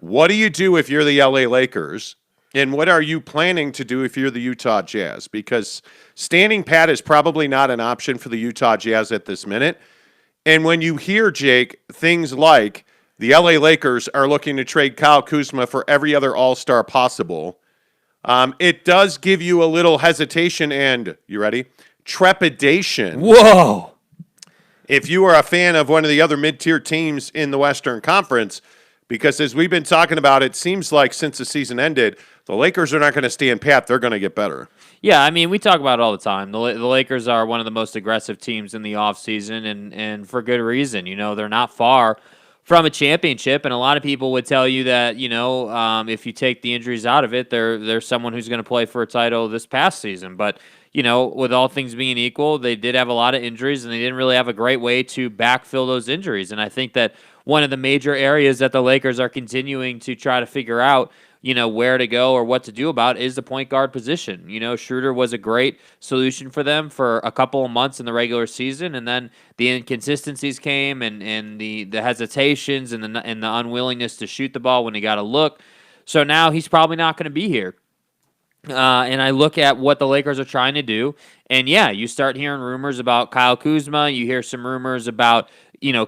What do you do if you're the LA Lakers? And what are you planning to do if you're the Utah Jazz? Because standing pat is probably not an option for the Utah Jazz at this minute. And when you hear, Jake, things like the LA Lakers are looking to trade Kyle Kuzma for every other all-star possible, it does give you a little hesitation and, you ready? Trepidation. Whoa! If you are a fan of one of the other mid-tier teams in the Western Conference, because as we've been talking about, it seems like since the season ended, the Lakers are not going to stand pat. They're going to get better. Yeah, I mean, we talk about it all the time. The Lakers are one of the most aggressive teams in the offseason, and for good reason. You know, they're not far from a championship, and a lot of people would tell you that, if you take the injuries out of it, there's someone who's going to play for a title this past season. But, with all things being equal, they did have a lot of injuries, and they didn't really have a great way to backfill those injuries. And I think that one of the major areas that the Lakers are continuing to try to figure out where to go or what to do about is the point guard position. Schroeder was a great solution for them for a couple of months in the regular season, and then the inconsistencies came and the hesitations and the unwillingness to shoot the ball when he got a look. So now he's probably not going to be here. And I look at what the Lakers are trying to do, and yeah, you start hearing rumors about Kyle Kuzma. You hear some rumors about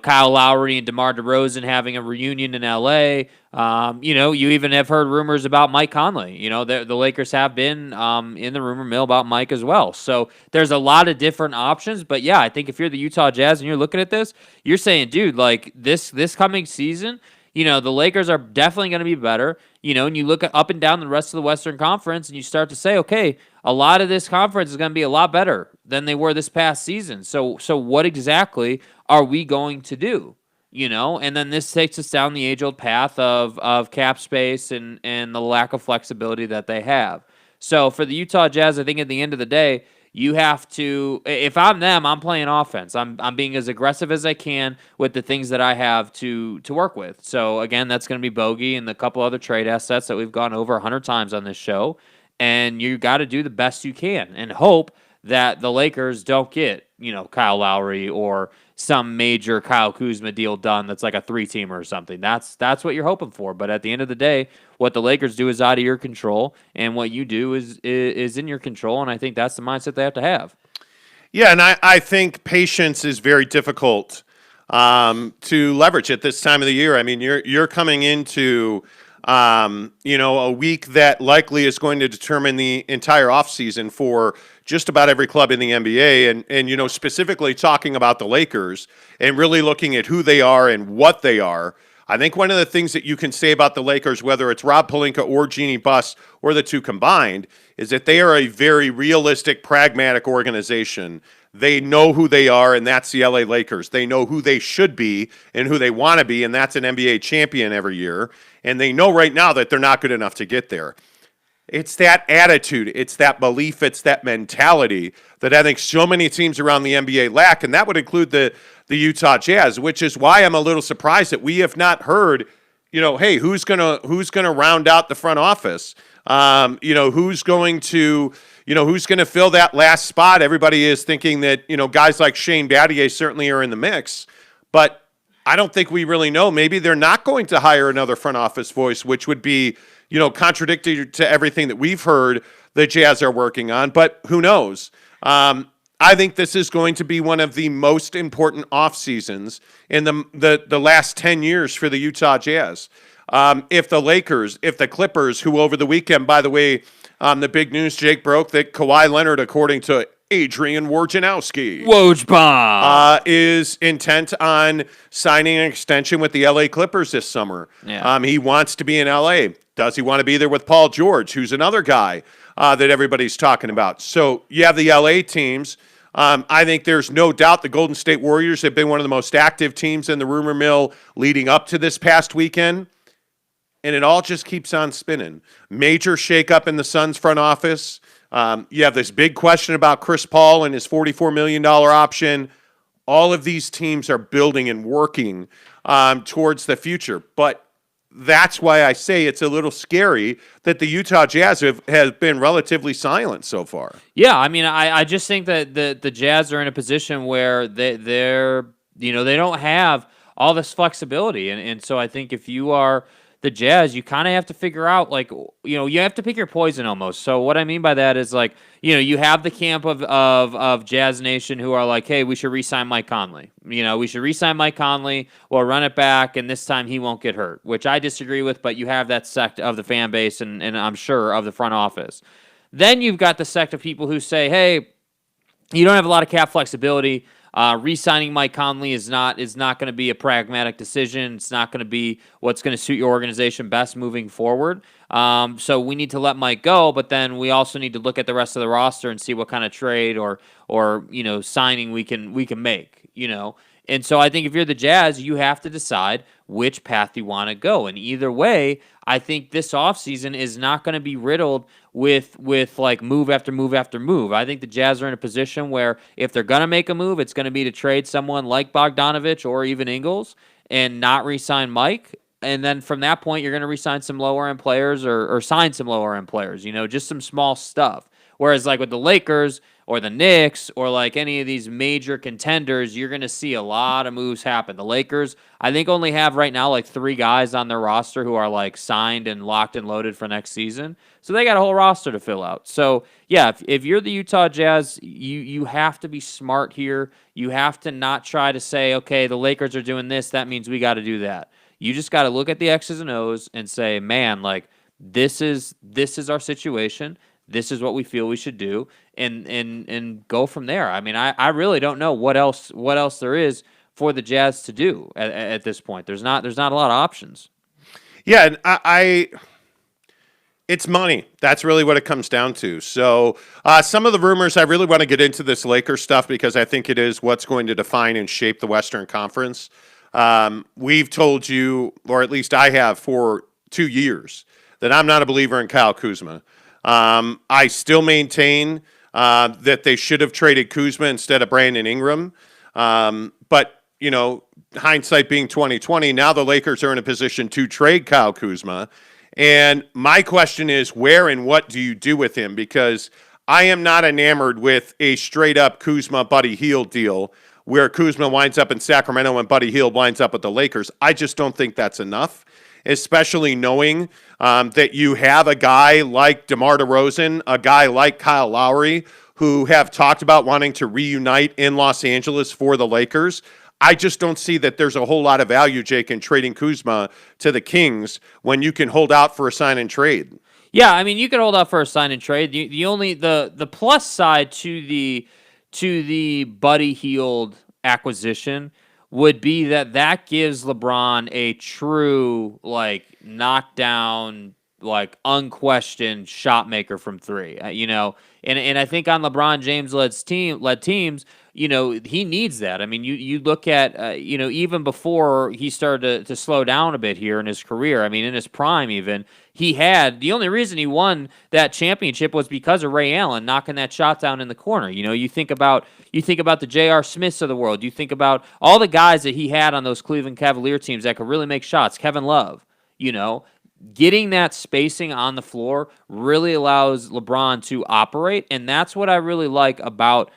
Kyle Lowry and DeMar DeRozan having a reunion in L.A. You even have heard rumors about Mike Conley. The Lakers have been in the rumor mill about Mike as well. So there's a lot of different options. But yeah, I think if you're the Utah Jazz and you're looking at this, you're saying, dude, like this coming season, the Lakers are definitely going to be better. And you look at up and down the rest of the Western Conference and you start to say, okay, a lot of this conference is going to be a lot better than they were this past season. So what exactly are we going to do? And then this takes us down the age-old path of cap space and the lack of flexibility that they have. So for the Utah Jazz, I think at the end of the day, you have to, if I'm them, I'm playing offense. I'm being as aggressive as I can with the things that I have to work with. So again, that's going to be Bogey and a couple other trade assets that we've gone over 100 times on this show. And you got to do the best you can and hope that the Lakers don't get, Kyle Lowry or some major Kyle Kuzma deal done that's like a 3-teamer or something. That's what you're hoping for. But at the end of the day, what the Lakers do is out of your control, and what you do is in your control, and I think that's the mindset they have to have. Yeah, and I think patience is very difficult to leverage at this time of the year. I mean, you're coming into a week that likely is going to determine the entire offseason for just about every club in the NBA, and specifically talking about the Lakers and really looking at who they are and what they are. I think one of the things that you can say about the Lakers, whether it's Rob Pelinka or Jeannie Buss or the two combined, is that they are a very realistic, pragmatic organization. They know who they are, and that's the LA Lakers. They know who they should be and who they want to be, and that's an NBA champion every year. And they know right now that they're not good enough to get there. It's that attitude, it's that belief, it's that mentality that I think so many teams around the NBA lack, and that would include the Utah Jazz, which is why I'm a little surprised that we have not heard, hey, who's gonna round out the front office? Who's going to fill that last spot? Everybody is thinking that guys like Shane Battier certainly are in the mix, but I don't think we really know. Maybe they're not going to hire another front office voice, which would be contradictory to everything that we've heard the Jazz are working on, but who knows? I think this is going to be one of the most important off seasons in the last 10 years for the Utah Jazz. If the Clippers, who over the weekend, by the way, the big news, Jake, broke that Kawhi Leonard, according to Adrian Wojnarowski, is intent on signing an extension with the LA Clippers this summer. Yeah. He wants to be in LA. Does he want to be there with Paul George, who's another guy that everybody's talking about? So you have the LA teams. I think there's no doubt the Golden State Warriors have been one of the most active teams in the rumor mill leading up to this past weekend. And it all just keeps on spinning. Major shakeup in the Suns front office. You have this big question about Chris Paul and his $44 million option. All of these teams are building and working towards the future. But that's why I say it's a little scary that the Utah Jazz have been relatively silent so far. Yeah, I mean, I just think that the Jazz are in a position where they don't have all this flexibility. And so I think if you are the Jazz, you kind of have to figure out, like, you have to pick your poison almost. So what I mean by that is, like, you have the camp of Jazz Nation who are like, hey, we should re-sign Mike Conley. We should re-sign Mike Conley. We'll run it back, and this time he won't get hurt, which I disagree with, but you have that sect of the fan base and I'm sure of the front office. Then you've got the sect of people who say, hey, you don't have a lot of cap flexibility. Re-signing Mike Conley is not going to be a pragmatic decision. It's not going to be what's going to suit your organization best moving forward. So we need to let Mike go, but then we also need to look at the rest of the roster and see what kind of trade or signing we can make. And so I think if you're the Jazz, you have to decide which path you want to go. And either way, I think this offseason is not going to be riddled with like move after move after move. I think the Jazz are in a position where if they're going to make a move, it's going to be to trade someone like Bogdanovich or even Ingles and not re-sign Mike. And then from that point, you're going to re-sign some lower-end players or sign some lower-end players, just some small stuff. Whereas like with the Lakers or the Knicks or like any of these major contenders, you're going to see a lot of moves happen. The Lakers, I think, only have right now like 3 guys on their roster who are like signed and locked and loaded for next season. So they got a whole roster to fill out. So yeah, if you're the Utah Jazz, you have to be smart here. You have to not try to say, okay, the Lakers are doing this, that means we got to do that. You just got to look at the X's and O's and say, man, like this is our situation. This is what we feel we should do, and go from there. I mean, I really don't know what else there is for the Jazz to do at this point. There's not a lot of options. Yeah, and it's money. That's really what it comes down to. So some of the rumors, I really want to get into this Lakers stuff because I think it is what's going to define and shape the Western Conference. We've told you, or at least I have for 2 years, that I'm not a believer in Kyle Kuzma. I still maintain that they should have traded Kuzma instead of Brandon Ingram. But, hindsight being 2020, now the Lakers are in a position to trade Kyle Kuzma. And my question is, where and what do you do with him? Because I am not enamored with a straight-up Kuzma-Buddy Hield deal where Kuzma winds up in Sacramento and Buddy Hield winds up with the Lakers. I just don't think that's enough, especially knowing that you have a guy like DeMar DeRozan, a guy like Kyle Lowry, who have talked about wanting to reunite in Los Angeles for the Lakers. I just don't see that there's a whole lot of value, Jake, in trading Kuzma to the Kings when you can hold out for a sign and trade. Yeah, I mean, you can hold out for a sign and trade. The plus side to the Buddy Hield acquisition would be that gives LeBron a true, like, knockdown, like, unquestioned shot maker from 3. And I think on LeBron James led teams, he needs that. I mean, you look at, even before he started to slow down a bit here in his career, I mean, in his prime even, the only reason he won that championship was because of Ray Allen knocking that shot down in the corner. You think about the J.R. Smiths of the world. You think about all the guys that he had on those Cleveland Cavalier teams that could really make shots. Kevin Love, getting that spacing on the floor really allows LeBron to operate, and that's what I really like about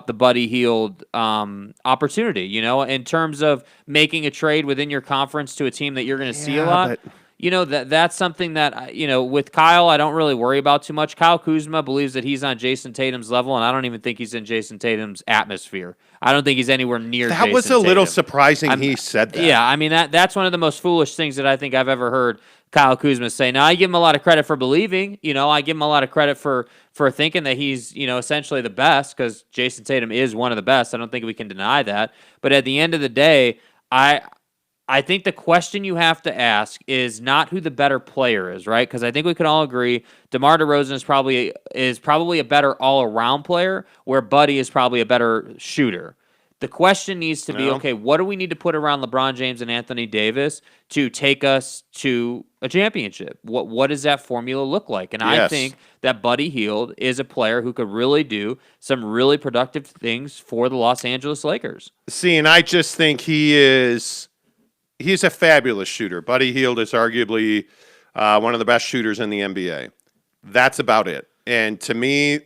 the Buddy Hield opportunity, in terms of making a trade within your conference to a team that you're going to see a lot. That's something that, with Kyle, I don't really worry about too much. Kyle Kuzma believes that he's on Jason Tatum's level, and I don't even think he's in Jason Tatum's atmosphere. I don't think he's anywhere near Jason Tatum. That was a little surprising he said that. Yeah, I mean, that's one of the most foolish things that I think I've ever heard Kyle Kuzma say. Now, I give him a lot of credit for believing. I give him a lot of credit for thinking that he's, essentially the best, because Jason Tatum is one of the best. I don't think we can deny that. But at the end of the day, I think the question you have to ask is not who the better player is, right? Because I think we can all agree DeMar DeRozan is probably a better all-around player, where Buddy is probably a better shooter. The question needs to be, okay, what do we need to put around LeBron James and Anthony Davis to take us to a championship? What does that formula look like? And I think that Buddy Hield is a player who could really do some really productive things for the Los Angeles Lakers. See, and I just think he's a fabulous shooter. Buddy Hield is arguably one of the best shooters in the NBA. That's about it. And to me,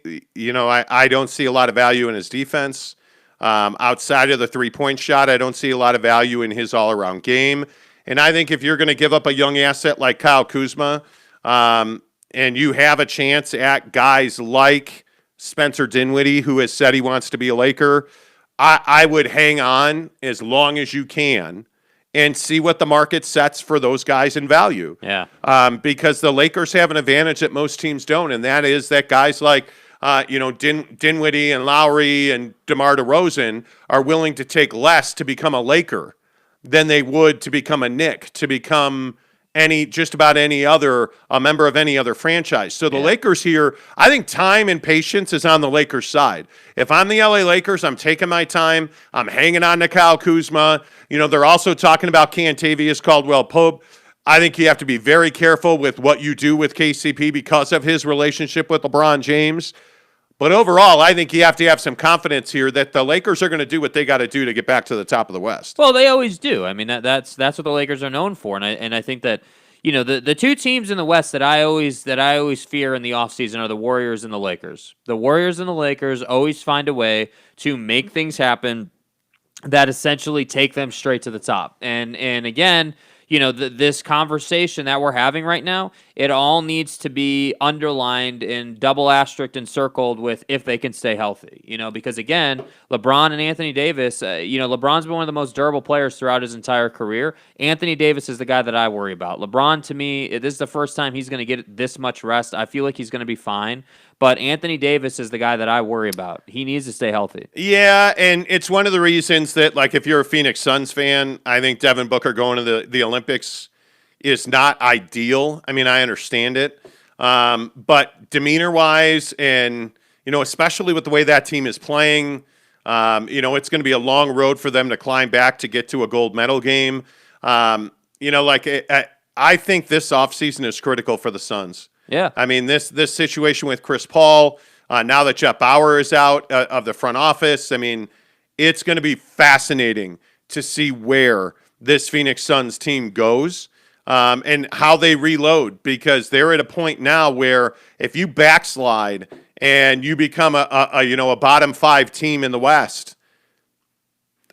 I don't see a lot of value in his defense. Outside of the three-point shot, I don't see a lot of value in his all-around game. And I think if you're going to give up a young asset like Kyle Kuzma, and you have a chance at guys like Spencer Dinwiddie, who has said he wants to be a Laker, I would hang on as long as you can and see what the market sets for those guys in value. Yeah. Because the Lakers have an advantage that most teams don't, and that is that guys like Dinwiddie and Lowry and DeMar DeRozan are willing to take less to become a Laker than they would to become a Knick, to become just about any other a member of any other franchise. So the Lakers here, I think time and patience is on the Lakers side. If I'm the LA Lakers, I'm taking my time. I'm hanging on to Kyle Kuzma. They're also talking about Cantavius Caldwell-Pope. I think you have to be very careful with what you do with KCP because of his relationship with LeBron James. But overall, I think you have to have some confidence here that the Lakers are going to do what they got to do to get back to the top of the West. Well, they always do. I mean, that's what the Lakers are known for, and I think that the two teams in the West that I always fear in the offseason are the Warriors and the Lakers. The Warriors and the Lakers always find a way to make things happen that essentially take them straight to the top. And again, this conversation that we're having right now, it all needs to be underlined and double asterisked and circled with if they can stay healthy. Because again, LeBron and Anthony Davis, LeBron's been one of the most durable players throughout his entire career. Anthony Davis is the guy that I worry about. LeBron, to me, this is the first time he's going to get this much rest. I feel like he's going to be fine. But Anthony Davis is the guy that I worry about. He needs to stay healthy. Yeah, and it's one of the reasons that, like, if you're a Phoenix Suns fan, I think Devin Booker going to the Olympics is not ideal. I mean, I understand it. But demeanor-wise and, especially with the way that team is playing, it's going to be a long road for them to climb back to get to a gold medal game. I think this offseason is critical for the Suns. Yeah. I mean, this situation with Chris Paul, now that Jeff Bauer is out of the front office, I mean, it's going to be fascinating to see where this Phoenix Suns team goes and how they reload, because they're at a point now where if you backslide and you become a bottom 5 team in the West,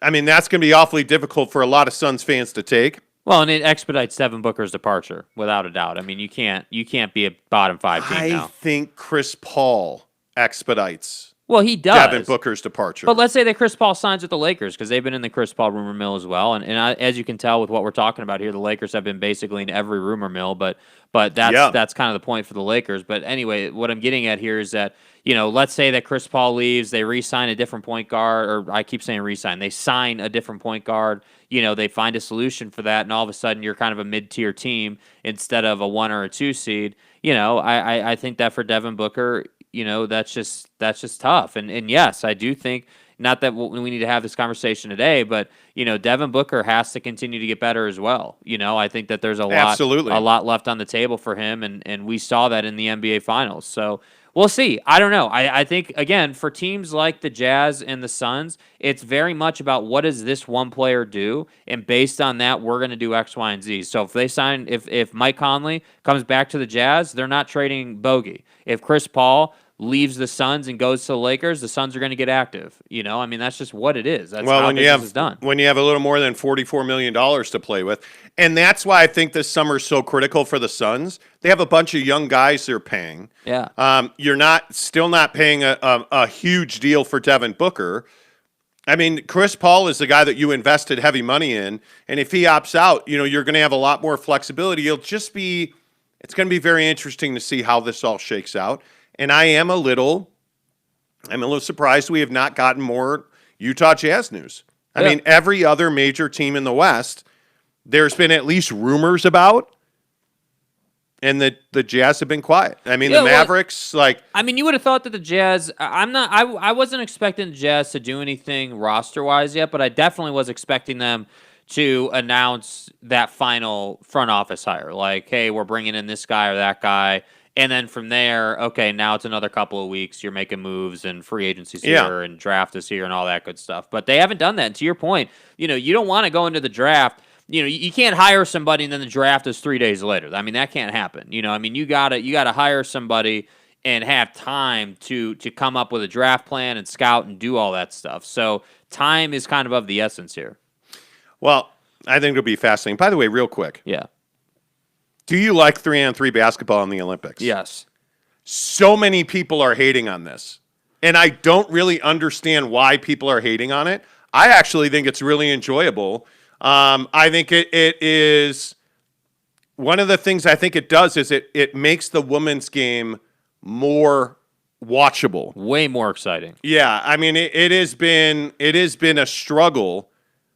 I mean, that's going to be awfully difficult for a lot of Suns fans to take. Well, and it expedites Devin Booker's departure, without a doubt. I mean, you can't be a bottom 5 team now. I think Chris Paul expedites Well, he does. Devin Booker's departure. But let's say that Chris Paul signs with the Lakers, because they've been in the Chris Paul rumor mill as well. And as you can tell with what we're talking about here, the Lakers have been basically in every rumor mill. But that's kind of the point for the Lakers. But anyway, what I'm getting at here is that, let's say that Chris Paul leaves, they re-sign a different point guard, or I keep saying re-sign, they sign a different point guard. They find a solution for that, and all of a sudden you're kind of a mid-tier team instead of a 1 or a 2 seed. I think that for Devin Booker, that's just tough. And yes, I do think, not that we need to have this conversation today, but Devin Booker has to continue to get better as well. I think that there's a lot left on the table for him, and we saw that in the NBA Finals. So we'll see. I don't know. I think, again, for teams like the Jazz and the Suns, it's very much about what does this one player do, and based on that, we're going to do X, Y, and Z. So if Mike Conley comes back to the Jazz, they're not trading Bogey. If Chris Paul leaves the Suns and goes to the Lakers, the Suns are going to get active. I mean, that's just what it is. That's how business is done. When you have a little more than $44 million to play with. And that's why I think this summer is so critical for the Suns. They have a bunch of young guys they're paying. Yeah. You're still not paying a huge deal for Devin Booker. I mean, Chris Paul is the guy that you invested heavy money in. And if he opts out, you're going to have a lot more flexibility. It's going to be very interesting to see how this all shakes out. And I'm a little surprised we have not gotten more Utah Jazz news. I mean, every other major team in the West, there's been at least rumors about, and the Jazz have been quiet. I mean, the Mavericks, you would have thought that the Jazz, I wasn't expecting the Jazz to do anything roster-wise yet, but I definitely was expecting them to announce that final front office hire. Like, hey, we're bringing in this guy or that guy. And then from there, okay, now it's another couple of weeks. You're making moves, and free agency's here, and draft is here, and all that good stuff. But they haven't done that. And to your point, you don't want to go into the draft. You can't hire somebody and then the draft is 3 days later. I mean, that can't happen. You gotta hire somebody and have time to come up with a draft plan and scout and do all that stuff. So time is kind of the essence here. Well, I think it'll be fascinating. By the way, real quick, Yeah. do you like 3-on-3 basketball in the Olympics? Yes. So many people are hating on this, and I don't really understand why people are hating on it. I actually think it's really enjoyable. I think it is one of the things I think it does is it makes the women's game more watchable. Way more exciting. Yeah, I mean it has been a struggle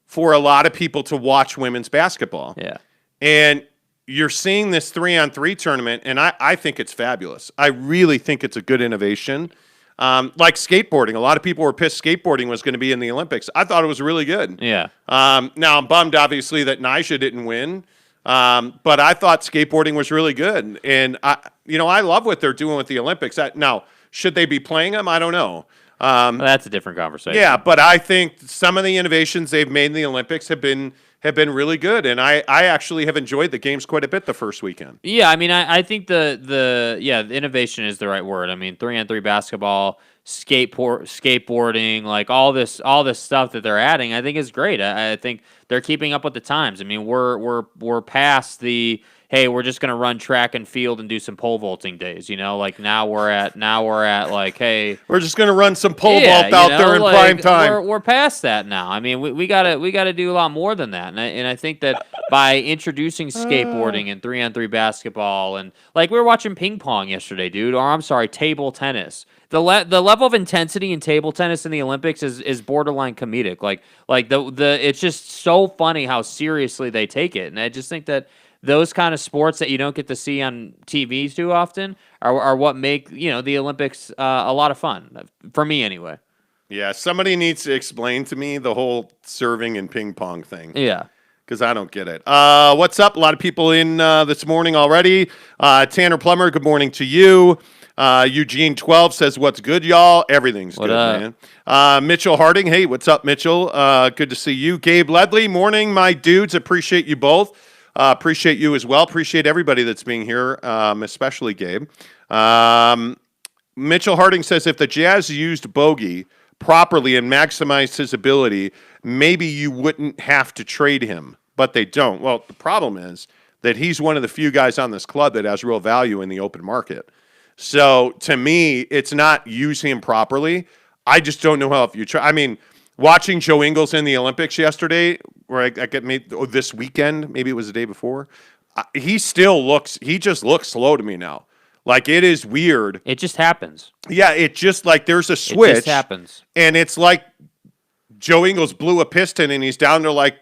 for a lot of people to watch women's basketball. Yeah. And you're seeing this 3-on-3 tournament, and I think it's fabulous. I really think it's a good innovation. Like skateboarding. A lot of people were pissed skateboarding was going to be in the Olympics. I thought it was really good. Yeah. Now, I'm bummed, obviously, that Nyjah didn't win. But I thought skateboarding was really good. And, I love what they're doing with the Olympics. Now, should they be playing them? I don't know. Well, that's a different conversation. Yeah, but I think some of the innovations they've made in the Olympics have been really good, and I actually have enjoyed the games quite a bit the first weekend. Yeah, I mean, I think the innovation is the right word. I mean, 3-on-3 basketball, skateboarding, like all this stuff that they're adding, I think is great. I think they're keeping up with the times. I mean, we're past the hey, we're just gonna run track and field and do some pole vaulting days. Like now we're at like, hey, we're just gonna run some pole vault out there in prime time. We're past that now. I mean, we gotta do a lot more than that. And I think that by introducing skateboarding and 3-on-3 basketball and like we were watching ping pong yesterday, dude, or I'm sorry, table tennis. The level of intensity in table tennis in the Olympics is borderline comedic. Like the it's just so funny how seriously they take it. And I just think that those kind of sports that you don't get to see on TV too often are what make the Olympics a lot of fun for me anyway. Yeah, somebody needs to explain to me the whole serving and ping pong thing. Yeah, because I don't get it. What's up? A lot of people in this morning already. Tanner Plummer, good morning to you. Eugene 12 says, "What's good, y'all? Everything's good, man." Mitchell Harding, hey, what's up, Mitchell? Good to see you. Gabe Ledley, morning, my dudes. Appreciate you both. Appreciate you as well. Appreciate everybody that's being here, especially Gabe. Mitchell Harding says, if the Jazz used Bogey properly and maximized his ability, maybe you wouldn't have to trade him, but they don't. Well, the problem is that he's one of the few guys on this club that has real value in the open market. So to me, it's not use him properly. I just don't know how if you try. I mean, watching Joe Ingles in the Olympics yesterday, or this weekend, maybe it was the day before, he just looks slow to me now. Like, it is weird. It just happens. Yeah, it just like there's a switch. It just happens. And it's like Joe Ingles blew a piston and he's down to like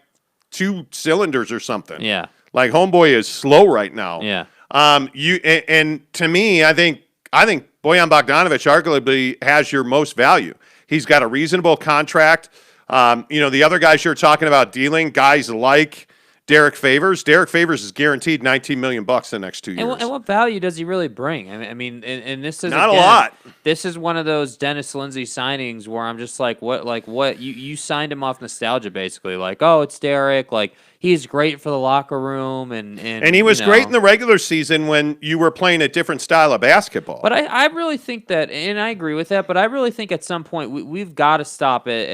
2 cylinders or something. Yeah. Like, homeboy is slow right now. Yeah. And to me, I think Bojan Bogdanovic arguably has your most value. He's got a reasonable contract. The other guys you're talking about dealing, guys like Derek Favors. Derek Favors is guaranteed $19 million the next 2 years. And what value does he really bring? I mean, and this is not a lot. This is one of those Dennis Lindsey signings where I'm just like, what? You signed him off nostalgia, basically. Like, oh, it's Derek. Like, he's great for the locker room, and he was great in the regular season when you were playing a different style of basketball. But I really think that, and I agree with that. But I really think at some point we've got to stop it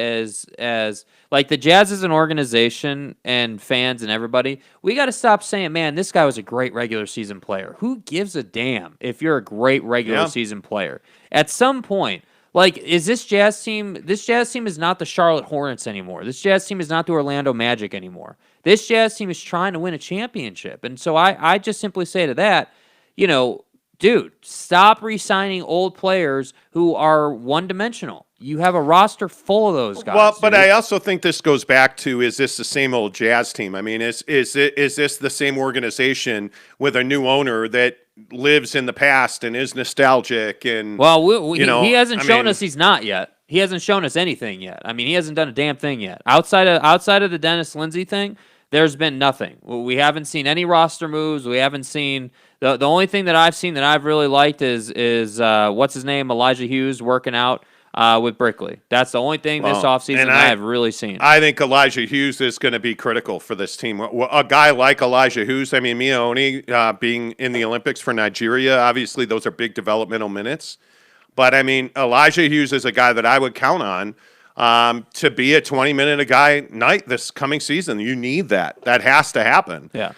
as like the Jazz as an organization and fans and everybody. We got to stop saying, man, this guy was a great regular season player. Who gives a damn if you're a great regular season player? At some point, like, is this Jazz team? This Jazz team is not the Charlotte Hornets anymore. This Jazz team is not the Orlando Magic anymore. This Jazz team is trying to win a championship. And so I just simply say to that, dude, stop re-signing old players who are one-dimensional. You have a roster full of those guys. Well, but I also think this goes back to, is this the same old Jazz team? I mean, is this the same organization with a new owner that lives in the past and is nostalgic? And well, he hasn't shown us he's not yet. He hasn't shown us anything yet. I mean, he hasn't done a damn thing yet. Outside of the Dennis Lindsey thing, there's been nothing. We haven't seen any roster moves. We haven't seen the only thing that I've seen that I've really liked is what's his name, Elijah Hughes working out with Brickley. That's the only thing this offseason I have really seen. I think Elijah Hughes is going to be critical for this team. A guy like Elijah Hughes, I mean, Mione being in the Olympics for Nigeria, obviously those are big developmental minutes. But, I mean, Elijah Hughes is a guy that I would count on to be a 20-minute-a-guy night this coming season. You need that. That has to happen. Yeah.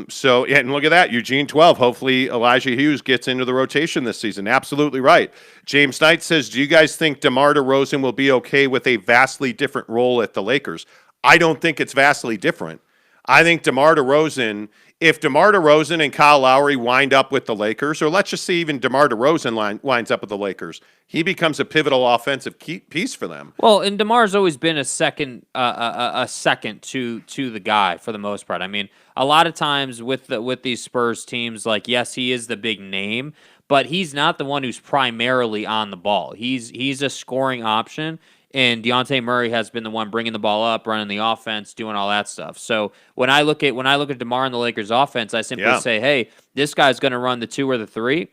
So, and look at that. Eugene 12. Hopefully Elijah Hughes gets into the rotation this season. Absolutely right. James Knight says, do you guys think DeMar DeRozan will be okay with a vastly different role at the Lakers? I don't think it's vastly different. I think DeMar DeRozan, if DeMar DeRozan and Kyle Lowry wind up with the Lakers, or let's just say even DeMar DeRozan winds up with the Lakers, he becomes a pivotal offensive piece for them. Well, and DeMar's always been a second to the guy for the most part. I mean, a lot of times with these Spurs teams, like, yes, he is the big name, but he's not the one who's primarily on the ball. He's a scoring option. And Dejounte Murray has been the one bringing the ball up, running the offense, doing all that stuff. So when I look at DeMar and the Lakers offense, I simply say, hey, this guy's going to run the 2 or the 3,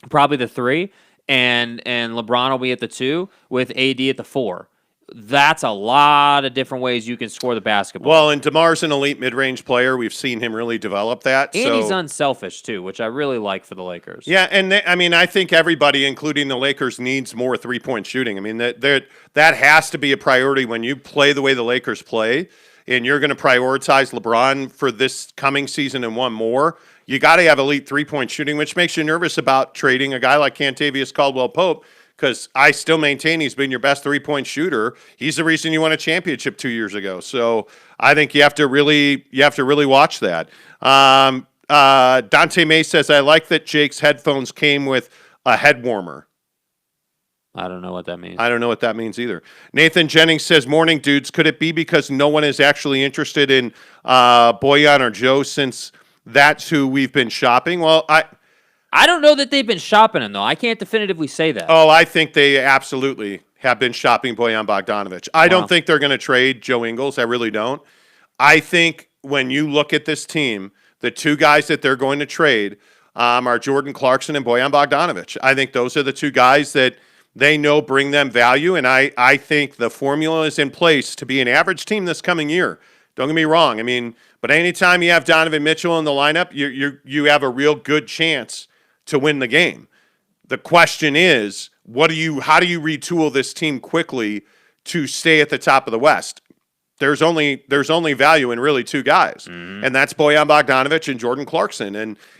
probably the 3, and LeBron will be at the 2 with AD at the 4. That's a lot of different ways you can score the basketball. Well, and DeMar's an elite mid-range player. We've seen him really develop that. And he's unselfish, too, which I really like for the Lakers. Yeah, and I think everybody, including the Lakers, needs more three-point shooting. I mean, that has to be a priority when you play the way the Lakers play, and you're going to prioritize LeBron for this coming season and one more. You got to have elite three-point shooting, which makes you nervous about trading a guy like Cantavius Caldwell-Pope, because I still maintain he's been your best three-point shooter. He's the reason you won a championship 2 years ago. So I think you have to really watch that. Dante May says, I like that Jake's headphones came with a head warmer. I don't know what that means. I don't know what that means either. Nathan Jennings says, morning, dudes. Could it be because no one is actually interested in Bojan or Joe since that's who we've been shopping? Well, I don't know that they've been shopping him, though. I can't definitively say that. Oh, I think they absolutely have been shopping Bojan Bogdanovic. I don't think they're going to trade Joe Ingles. I really don't. I think when you look at this team, the two guys that they're going to trade are Jordan Clarkson and Bojan Bogdanovic. I think those are the two guys that they know bring them value, and I think the formula is in place to be an average team this coming year. Don't get me wrong. I mean, but anytime you have Donovan Mitchell in the lineup, you have a real good chance to win the game. The question is, how do you retool this team quickly to stay at the top of the West? There's only value in really two guys, and that's Bojan Bogdanovic and Jordan Clarkson,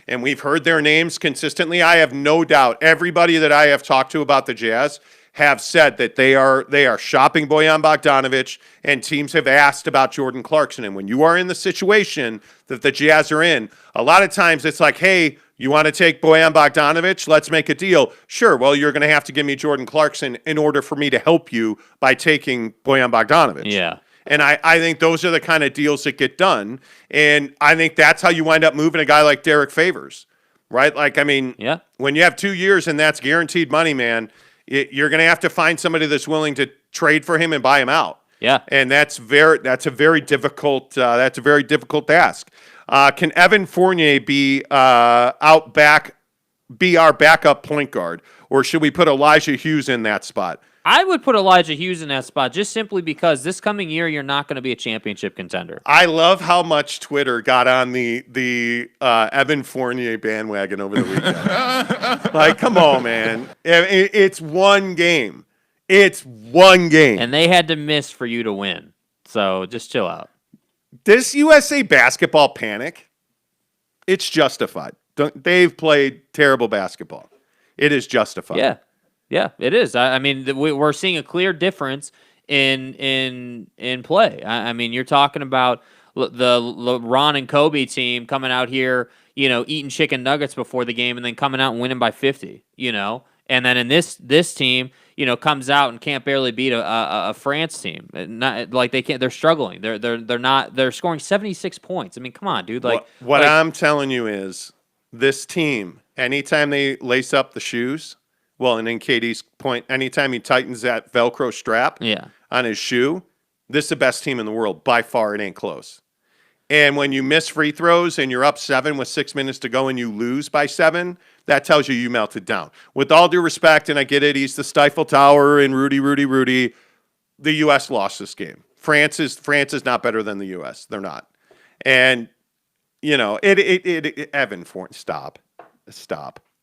and we've heard their names consistently. I have no doubt everybody that I have talked to about the Jazz have said that they are shopping Bojan Bogdanovic, and teams have asked about Jordan Clarkson. And when you are in the situation that the Jazz are in, a lot of times it's like, hey, you want to take Bojan Bogdanovic? Let's make a deal. Sure, well, you're going to have to give me Jordan Clarkson in order for me to help you by taking Bojan Bogdanovic. Yeah. And I think those are the kind of deals that get done. And I think that's how you wind up moving a guy like Derek Favors, right? Like, I mean, when you have 2 years and that's guaranteed money, man, you're going to have to find somebody that's willing to trade for him and buy him out. Yeah. And that's a very difficult task. Can Evan Fournier be our backup point guard, or should we put Elijah Hughes in that spot? I would put Elijah Hughes in that spot just simply because this coming year you're not going to be a championship contender. I love how much Twitter got on the Evan Fournier bandwagon over the weekend. Like, come on, man. It's one game. It's one game. And they had to miss for you to win. So just chill out. This USA basketball panic, it's justified. They've played terrible basketball. It is justified. Yeah. Yeah, it is. I mean, we're seeing a clear difference in play. I mean, you're talking about the LeBron and Kobe team coming out here, eating chicken nuggets before the game and then coming out and winning by 50, And then in this team, comes out and can't barely beat a France team. Not like they can't. They're struggling. They're scoring 76 points. I mean, come on, dude. What I'm telling you is this team, anytime they lace up the shoes. Well, and in KD's point, anytime he tightens that Velcro strap on his shoe, this is the best team in the world. By far, it ain't close. And when you miss free throws and you're up 7 with 6 minutes to go and you lose by 7, that tells you melted down. With all due respect, and I get it, he's the Stifle Tower and Rudy, the U.S. lost this game. France is not better than the U.S. They're not. And, Evan Fournier, stop.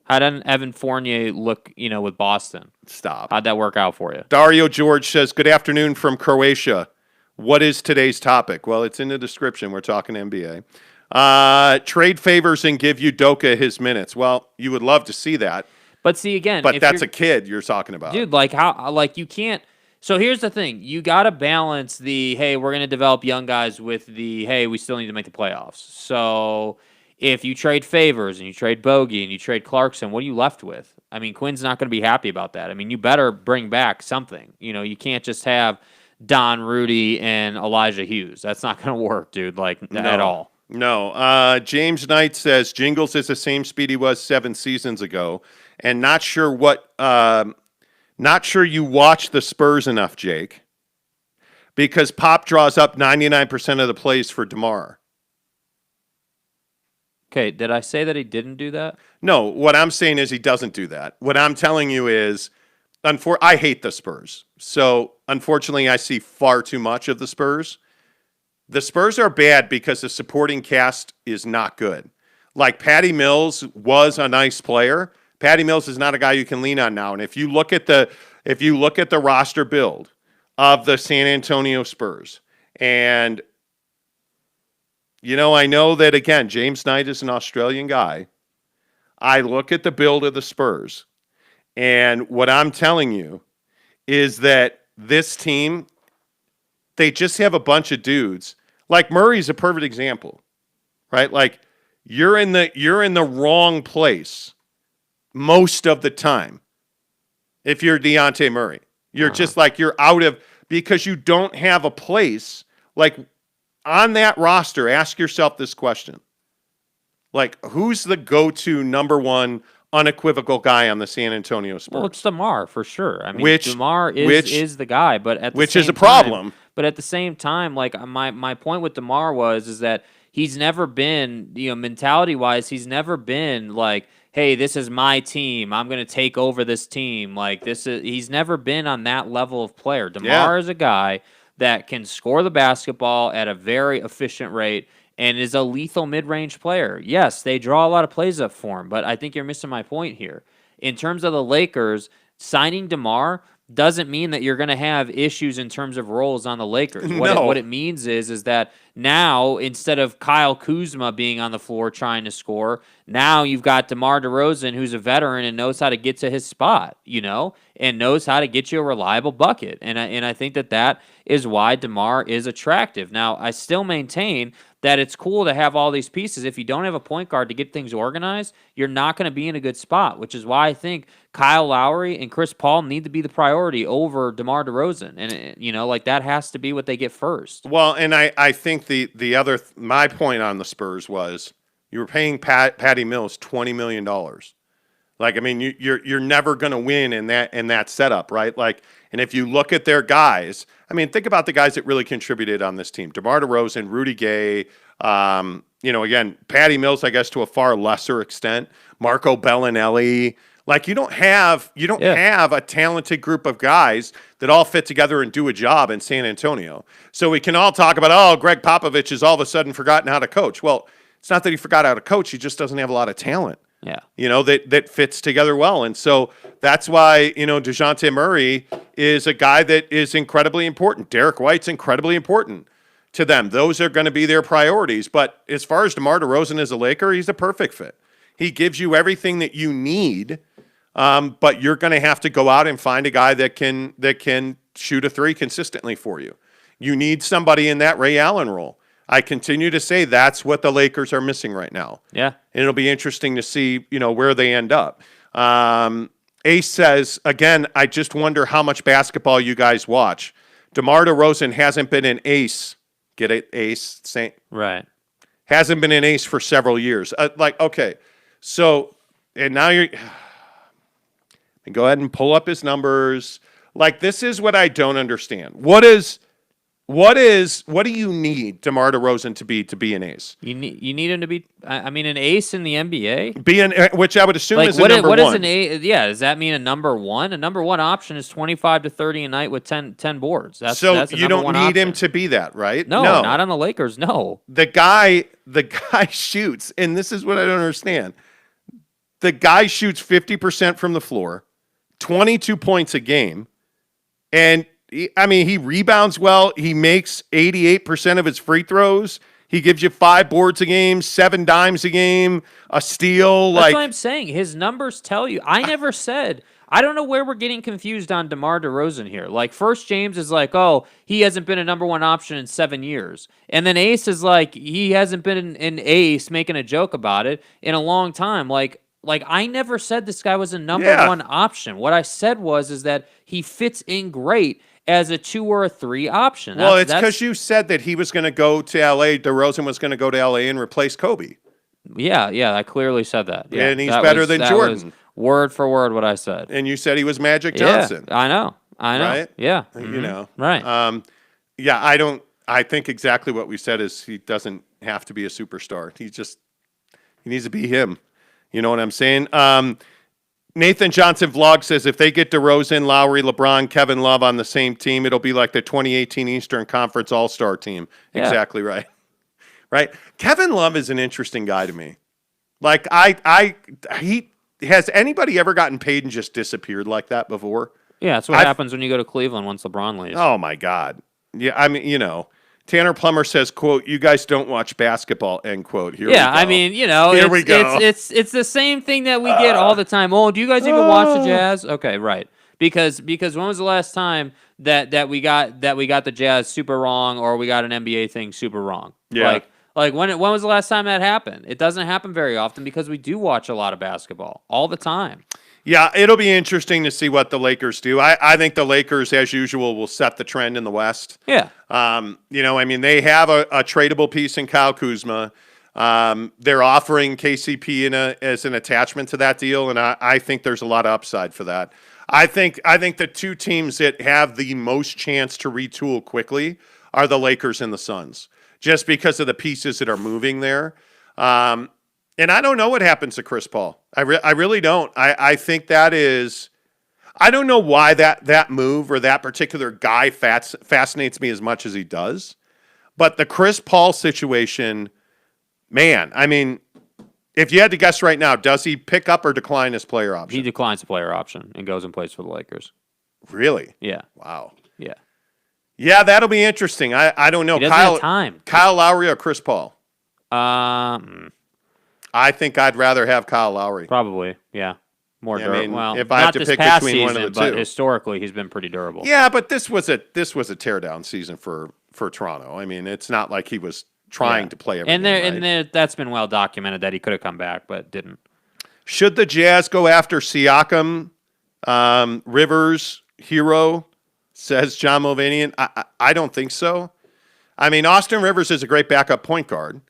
How did Evan Fournier look, with Boston? Stop. How'd that work out for you? Dario George says, good afternoon from Croatia. What is today's topic? Well, it's in the description. We're talking NBA. Trade favors and give Udoka his minutes. Well, you would love to see that. But see, again, but that's a kid you're talking about. Dude, you can't. So here's the thing. You got to balance the, hey, we're going to develop young guys with the, hey, we still need to make the playoffs. So if you trade Favors and you trade Bogey and you trade Clarkson, what are you left with? I mean, Quinn's not going to be happy about that. I mean, you better bring back something. You can't just have Don Rudy and Elijah Hughes. That's not going to work, dude, at all. No. James Knight says, Jingles is the same speed he was 7 seasons ago. And not sure you watch the Spurs enough, Jake, because Pop draws up 99% of the plays for DeMar. Okay, did I say that he didn't do that? No, what I'm saying is he doesn't do that. What I'm telling you is, I hate the Spurs. So, unfortunately, I see far too much of the Spurs. The Spurs are bad because the supporting cast is not good. Like, Patty Mills was a nice player. Patty Mills is not a guy you can lean on now. And if you look at the roster build of the San Antonio Spurs, and I know that again, James Knight is an Australian guy. I look at the build of the Spurs, and what I'm telling you is that this team, they just have a bunch of dudes. Like Murray's a perfect example, right? Like you're in the wrong place most of the time. If you're Dejounte Murray, you're just like you're out of because you don't have a place like on that roster. Ask yourself this question: like, who's the go-to number one unequivocal guy on the San Antonio Spurs? Well, it's DeMar for sure. I mean, DeMar is the guy, but at the which same is a problem. But at the same time, like my point with DeMar is that he's never been, mentality-wise, he's never been like, hey, this is my team. I'm going to take over this team. Like he's never been on that level of player. DeMar is a guy that can score the basketball at a very efficient rate and is a lethal mid-range player. Yes, they draw a lot of plays up for him, but I think you're missing my point here. In terms of the Lakers, signing DeMar doesn't mean that you're going to have issues in terms of roles on the Lakers. What it means is that now, instead of Kyle Kuzma being on the floor trying to score, now you've got DeMar DeRozan, who's a veteran and knows how to get to his spot, and knows how to get you a reliable bucket. And I think that is why DeMar is attractive. Now, I still maintain that it's cool to have all these pieces. If you don't have a point guard to get things organized, you're not going to be in a good spot, which is why I think Kyle Lowry and Chris Paul need to be the priority over DeMar DeRozan. And, that has to be what they get first. Well, and I think the other my point on the Spurs was you were paying Patty Mills $20 million. Like, I mean, you're never going to win in that setup, right? Like, and if you look at their guys, I mean, think about the guys that really contributed on this team: DeMar DeRozan, Rudy Gay, again, Patty Mills, I guess to a far lesser extent, Marco Bellinelli. Like, you don't have a talented group of guys that all fit together and do a job in San Antonio. So we can all talk about, Greg Popovich has all of a sudden forgotten how to coach. Well, it's not that he forgot how to coach; he just doesn't have a lot of talent. Yeah. That fits together well. And so that's why, DeJounte Murray is a guy that is incredibly important. Derek White's incredibly important to them. Those are going to be their priorities. But as far as DeMar DeRozan as a Laker, he's a perfect fit. He gives you everything that you need, but you're going to have to go out and find a guy that can shoot a three consistently for you. You need somebody in that Ray Allen role. I continue to say that's what the Lakers are missing right now. Yeah. And it'll be interesting to see, where they end up. Ace says, again, I just wonder how much basketball you guys watch. DeMar DeRozan hasn't been an ace. Get it, ace? Saint? Right. Hasn't been an ace for several years. Okay. So, and now you're... And go ahead and pull up his numbers. Like, this is what I don't understand. What do you need DeMar DeRozan to be an ace? You need him to be, an ace in the NBA? Which I would assume is a number one. What is an ace? Yeah, does that mean a number one? A number one option is 25 to 30 a night with 10 boards. That's you don't need him to be that, right? No, not on the Lakers, no. The guy shoots, and this is what I don't understand. The guy shoots 50% from the floor, 22 points a game, and he rebounds well. He makes 88% of his free throws. He gives you 5 boards a game, 7 dimes a game, a steal. That's what I'm saying. His numbers tell you. I never said. I don't know where we're getting confused on DeMar DeRozan here. Like, first James is like, oh, he hasn't been a number 1 option in 7 years. And then Ace is like, he hasn't been an ace, making a joke about it, in a long time. Like I never said this guy was a number 1 option. What I said is that he fits in great as a 2 or a 3 option. Well, it's because you said that he was going to go to L.A., DeRozan was going to go to L.A. and replace Kobe. Yeah, I clearly said that. Yeah, and he's better than Jordan. Word for word what I said. And you said he was Magic Johnson. Yeah, I know. Right? Yeah. You know. Right. I think exactly what we said is he doesn't have to be a superstar. He needs to be him. You know what I'm saying? Nathan Johnson Vlog says if they get DeRozan, Lowry, LeBron, Kevin Love on the same team, it'll be like the 2018 Eastern Conference All-Star team. Yeah. Exactly right. Right? Kevin Love is an interesting guy to me. Like, has anybody ever gotten paid and just disappeared like that before? Yeah, that's what happens when you go to Cleveland once LeBron leaves. Oh, my God. Yeah, I mean, Tanner Plummer says, quote, you guys don't watch basketball, end quote. Here we go. I mean, Here we go. It's the same thing that we get all the time. Oh, do you guys even watch the Jazz? Okay, right. Because when was the last time that we got the Jazz super wrong or we got an NBA thing super wrong? Yeah. Like when was the last time that happened? It doesn't happen very often because we do watch a lot of basketball all the time. Yeah, it'll be interesting to see what the Lakers do. I think the Lakers, as usual, will set the trend in the West. Yeah. They have a tradable piece in Kyle Kuzma. They're offering KCP as an attachment to that deal, and I think there's a lot of upside for that. I think the 2 teams that have the most chance to retool quickly are the Lakers and the Suns, just because of the pieces that are moving there. And I don't know what happens to Chris Paul. I really don't. I think that is – I don't know why that move or that particular guy fascinates me as much as he does. But the Chris Paul situation, man, I mean, if you had to guess right now, does he pick up or decline his player option? He declines the player option and goes and plays for the Lakers. Really? Yeah. Wow. Yeah. Yeah, that'll be interesting. I don't know. He doesn't have time. Kyle Lowry or Chris Paul? I think I'd rather have Kyle Lowry. Probably, yeah. More durable. Well, if I have to pick between one of the 2. But historically, he's been pretty durable. Yeah, but this was a teardown season for Toronto. I mean, it's not like he was trying to play everything. And that's been well documented that he could have come back, but didn't. Should the Jazz go after Siakam, Rivers, Hero? Says John Mulvaney. I don't think so. I mean, Austin Rivers is a great backup point guard.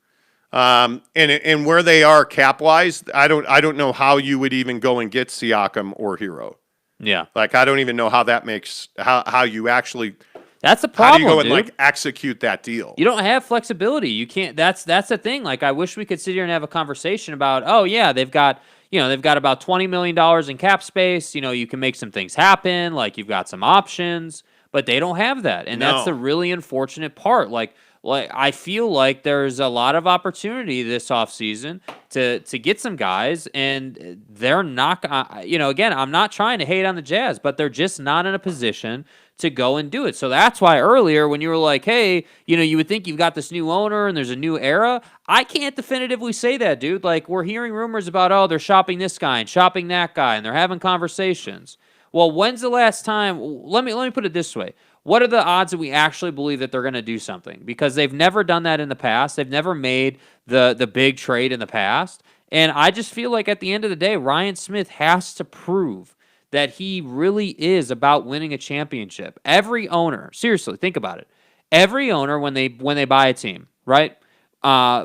And where they are cap wise, I don't know how you would even go and get Siakam or Hero. Yeah. Like, I don't even know how that makes how you actually. That's a problem. How do you go and execute that deal? You don't have flexibility. You can't. That's the thing. Like, I wish we could sit here and have a conversation about. Oh yeah, they've got about $20 million in cap space. You can make some things happen. Like, you've got some options, but they don't have that, and that's the really unfortunate part. Like I feel like there's a lot of opportunity this offseason to get some guys, and they're not. Again, I'm not trying to hate on the Jazz, but they're just not in a position to go and do it. So that's why earlier when you were like, hey, you would think you've got this new owner and there's a new era. I can't definitively say that, dude. Like, we're hearing rumors about, oh, they're shopping this guy and shopping that guy, and they're having conversations. Well, when's the last time? Let me put it this way. What are the odds that we actually believe that they're going to do something? Because they've never done that in the past. They've never made the big trade in the past. And I just feel like at the end of the day, Ryan Smith has to prove that he really is about winning a championship. Every owner, seriously, think about it. Every owner, when they buy a team, right,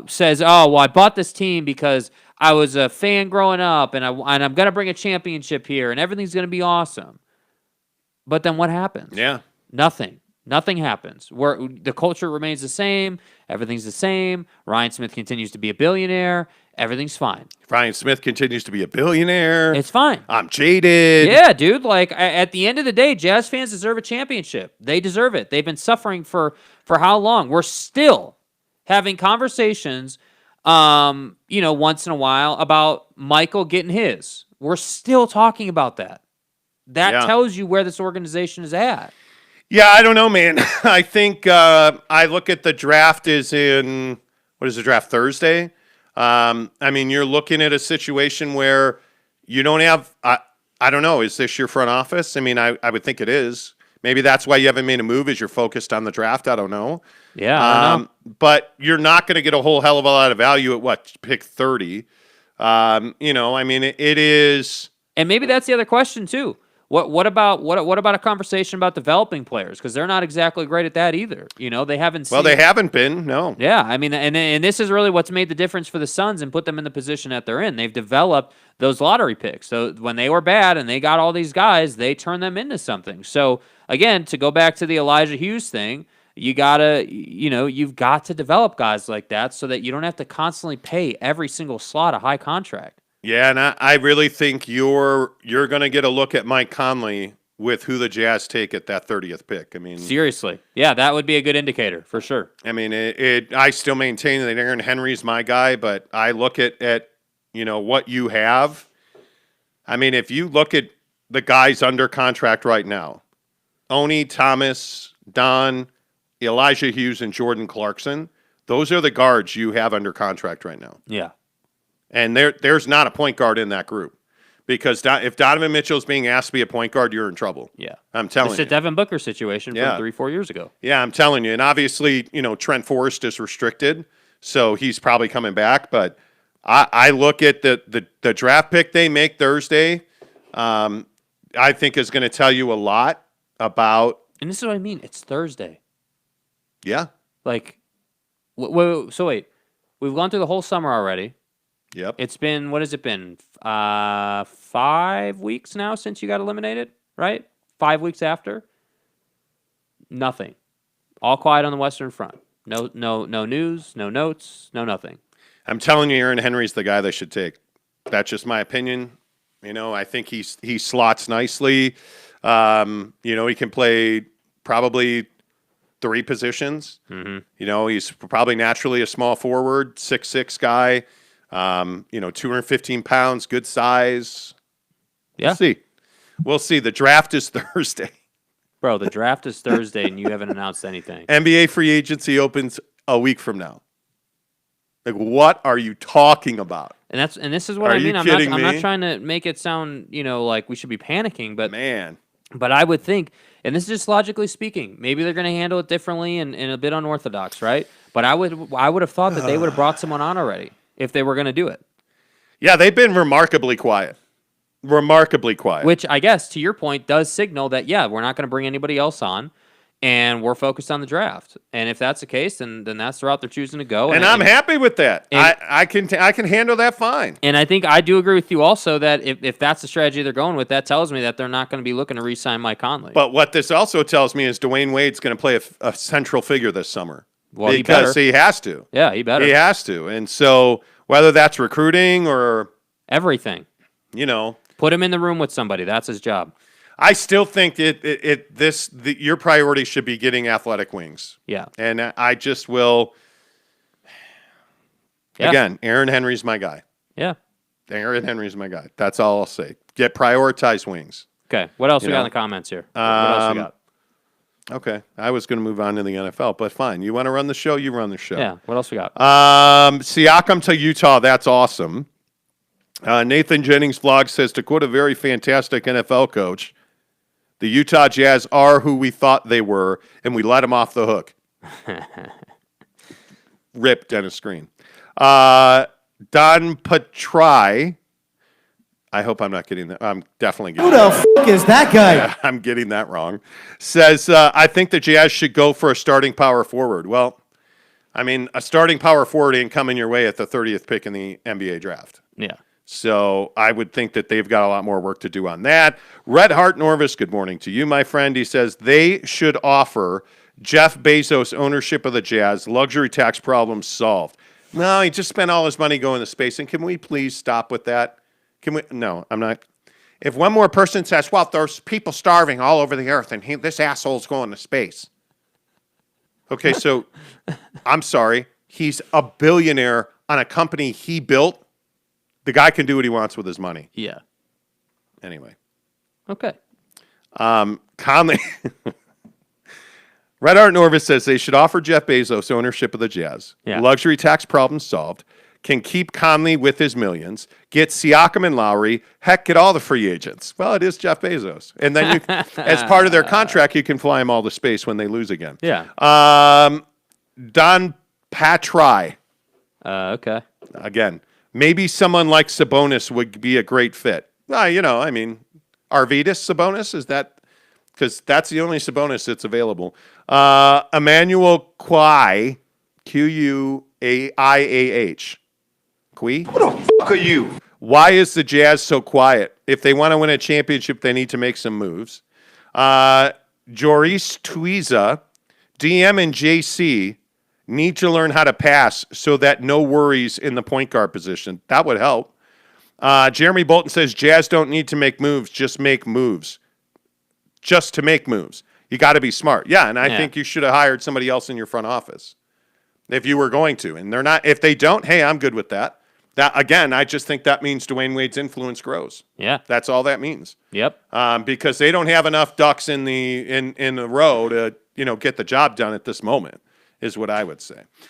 says, oh, well, I bought this team because I was a fan growing up, and I'm going to bring a championship here, and everything's going to be awesome. But then what happens? Yeah. Nothing. Nothing happens. Where the culture remains the same, everything's the same. Ryan Smith continues to be a billionaire. Everything's fine. Ryan Smith continues to be a billionaire. It's fine. I'm jaded. Yeah, dude. Like, at the end of the day, Jazz fans deserve a championship. They deserve it. They've been suffering for how long? We're still having conversations once in a while about Michael getting his. We're still talking about that. That tells you where this organization is at. Yeah, I don't know, man. I think I look at the draft is in, what is the draft, Thursday? I mean, you're looking at a situation where you don't have, I don't know, is this your front office? I mean, I would think it is. Maybe that's why you haven't made a move, is you're focused on the draft. I don't know. Yeah, I don't know. But you're not going to get a whole hell of a lot of value at pick 30. I mean, it is. And maybe that's the other question too. What about a conversation about developing players? Because they're not exactly great at that either. They haven't. Well, they haven't been. No. Yeah, I mean, and this is really what's made the difference for the Suns and put them in the position that they're in. They've developed those lottery picks. So when they were bad and they got all these guys, they turned them into something. So again, to go back to the Elijah Hughes thing, you've got to develop guys like that so that you don't have to constantly pay every single slot a high contract. Yeah, and I really think you're going to get a look at Mike Conley with who the Jazz take at that 30th pick. I mean, seriously, yeah, that would be a good indicator for sure. I mean, I still maintain that Aaron Henry's my guy, but I look at what you have. I mean, if you look at the guys under contract right now, Oni, Thomas, Don, Elijah Hughes, and Jordan Clarkson, those are the guards you have under contract right now. Yeah. And there's not a point guard in that group, because if Donovan Mitchell's being asked to be a point guard, you're in trouble. Yeah, I'm telling you. It's a Devin Booker situation from 3-4 years ago. Yeah, I'm telling you. And obviously, Trent Forrest is restricted, so he's probably coming back. But I look at the draft pick they make Thursday. I think is going to tell you a lot about. And this is what I mean. It's Thursday. Yeah. Like, so wait, we've gone through the whole summer already. Yep. It's been, what has it been? 5 weeks now since you got eliminated, right? 5 weeks after? Nothing. All quiet on the Western Front. No news, no notes, no nothing. I'm telling you, Aaron Henry's the guy they should take. That's just my opinion. I think he slots nicely. He can play probably 3 positions. Mm-hmm. He's probably naturally a small forward, 6'6" guy. 215 pounds, good size. Yeah. We'll see. The draft is Thursday. Bro, the draft is Thursday and you haven't announced anything. NBA free agency opens a week from now. Like, what are you talking about? And this is what I mean. I'm not trying to make it sound, like we should be panicking, but man. But I would think, and this is just logically speaking, maybe they're going to handle it differently and a bit unorthodox, right? But I would have thought that they would have brought someone on already if they were going to do it. Yeah, they've been remarkably quiet. Remarkably quiet. Which, I guess, to your point, does signal that, yeah, we're not going to bring anybody else on, and we're focused on the draft. And if that's the case, then that's the route they're choosing to go. And I'm happy with that. I can handle that fine. And I think I do agree with you also that if that's the strategy they're going with, that tells me that they're not going to be looking to re-sign Mike Conley. But what this also tells me is Dwayne Wade's going to play a central figure this summer. Well, because he has to. Yeah, he better. He has to. And so whether that's recruiting or everything, put him in the room with somebody. That's his job. I still think your priority should be getting athletic wings. Yeah. And I just will. Yeah. Again, Aaron Henry's my guy. Yeah. Aaron Henry's my guy. That's all I'll say. Get prioritized wings. Okay. What else we got in the comments here? What else we got? Okay. I was going to move on to the NFL, but fine. You want to run the show? You run the show. Yeah. What else we got? Siakam to Utah. That's awesome. Nathan Jennings vlog says, to quote a very fantastic NFL coach, the Utah Jazz are who we thought they were, and we let them off the hook. Rip Dennis Green. Don Patry. I hope I'm not getting that. I'm definitely getting that. Who the fuck is that guy? Yeah, I'm getting that wrong. Says, I think the Jazz should go for a starting power forward. Well, I mean, a starting power forward ain't coming your way at the 30th pick in the NBA draft. Yeah. So I would think that they've got a lot more work to do on that. Red Hart Norvis, good morning to you, my friend. He says they should offer Jeff Bezos ownership of the Jazz, luxury tax problem solved. No, he just spent all his money going to space. And can we please stop with that? Can we? No, I'm not. If one more person says, well, there's people starving all over the earth and this asshole's going to space. Okay, so I'm sorry. He's a billionaire on a company he built, the guy can do what he wants with his money. Yeah. Anyway. Okay. Conley. Red Art Norvis says they should offer Jeff Bezos ownership of the Jazz. Yeah. Luxury tax problem solved. Can keep Conley with his millions. Get Siakam and Lowry. Heck, get all the free agents. Well, it is Jeff Bezos. And then as part of their contract, you can fly them all to space when they lose again. Yeah. Don Patry. Okay. Again, maybe someone like Sabonis would be a great fit. Arvydas Sabonis, is that? Because that's the only Sabonis that's available. Emmanuel Quai, Quaiah. Who the fuck are you? Why is the Jazz so quiet? If they want to win a championship, they need to make some moves. Joris Twiza, DM and JC need to learn how to pass so that no worries in the point guard position. That would help. Jeremy Bolton says Jazz don't need to make moves, just make moves. Just to make moves. You got to be smart. Yeah, and I think you should have hired somebody else in your front office if you were going to. And they're not. If they don't, hey, I'm good with that. That again, I just think that means Dwayne Wade's influence grows. Yeah. That's all that means. Yep. Because they don't have enough ducks in the row to get the job done at this moment, is what I would say.